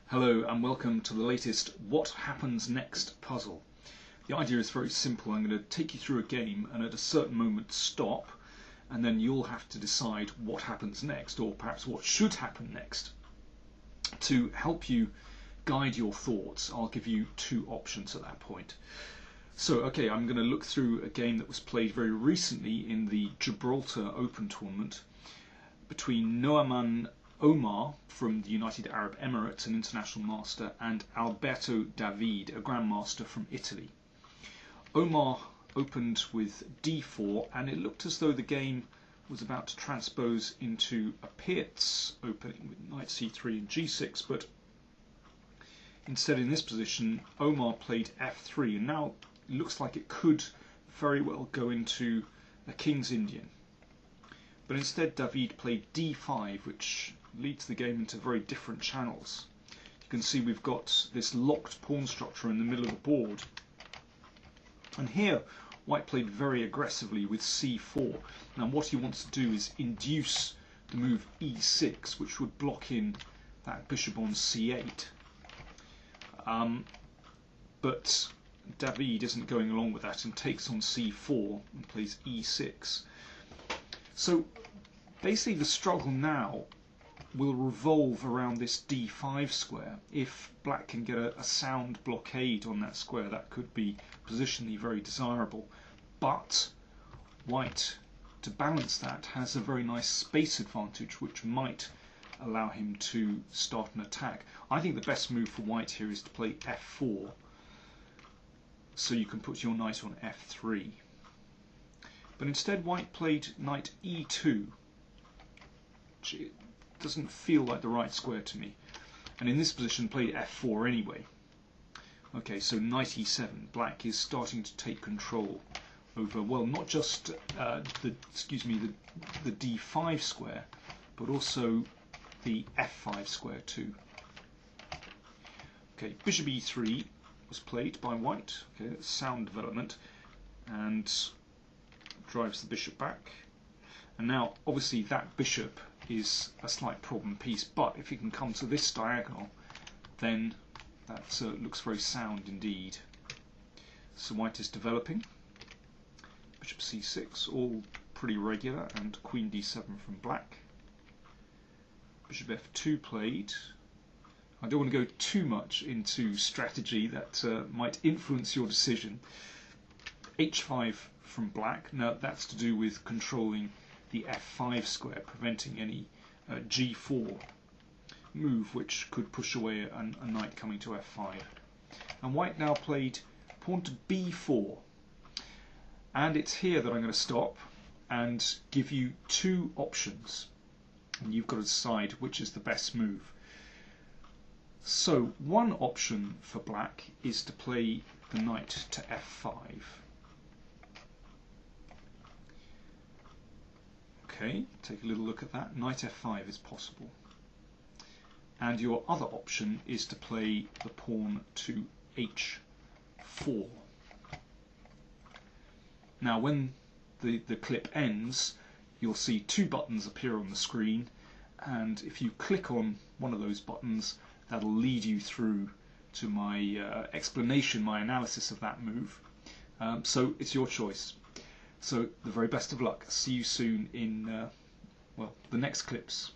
Hello and welcome to the latest What Happens Next puzzle. The idea is very simple. I'm going to take you through a game and at a certain moment stop, and then you'll have to decide what happens next, or perhaps what should happen next. To help you guide your thoughts, I'll give you two options at that point. So, okay, I'm going to look through a game that was played very recently in the Gibraltar Open tournament between Nouman Omar from the United Arab Emirates, an international master, and Alberto David, a grandmaster from Italy. Omar opened with d4, and it looked as though the game was about to transpose into a Pietz opening with knight c3 and g6, but instead in this position Omar played f3, and now it looks like it could very well go into a King's Indian. But instead David played d5, which leads the game into very different channels. You can see we've got this locked pawn structure in the middle of the board. And here White played very aggressively with c4. Now what he wants to do is induce the move e6, which would block in that bishop on c8. But David isn't going along with that and takes on c4 and plays e6. So basically the struggle now will revolve around this d5 square. If black can get a sound blockade on that square, that could be positionally very desirable. But white, to balance that, has a very nice space advantage which might allow him to start an attack. I think the best move for white here is to play f4, so you can put your knight on f3. But instead white played knight e2, which doesn't feel like the right square to me, and in this position played f4 anyway. Okay, so knight e7. Black is starting to take control over, well, not just the d5 square, but also the f5 square too. Okay, bishop e3 was played by white. Okay, that's sound development, and drives the bishop back. And now obviously that bishop is a slight problem piece, but if it can come to this diagonal, then that looks very sound indeed. So white is developing. Bishop c6, all pretty regular, and queen d7 from black. Bishop f2 played. I don't want to go too much into strategy that might influence your decision. h5 from black. Now that's to do with controlling the f5 square, preventing any g4 move which could push away a knight coming to f5. And white now played pawn to b4, and it's here that I'm going to stop and give you two options, and you've got to decide which is the best move. So one option for black is to play the knight to f5. Okay, take a little look at that. Knight f5 is possible. And your other option is to play the pawn to h4. Now when the clip ends, you'll see two buttons appear on the screen, and if you click on one of those buttons, that'll lead you through to my explanation, my analysis of that move. So it's your choice. So the very best of luck. See you soon in, well, the next clips.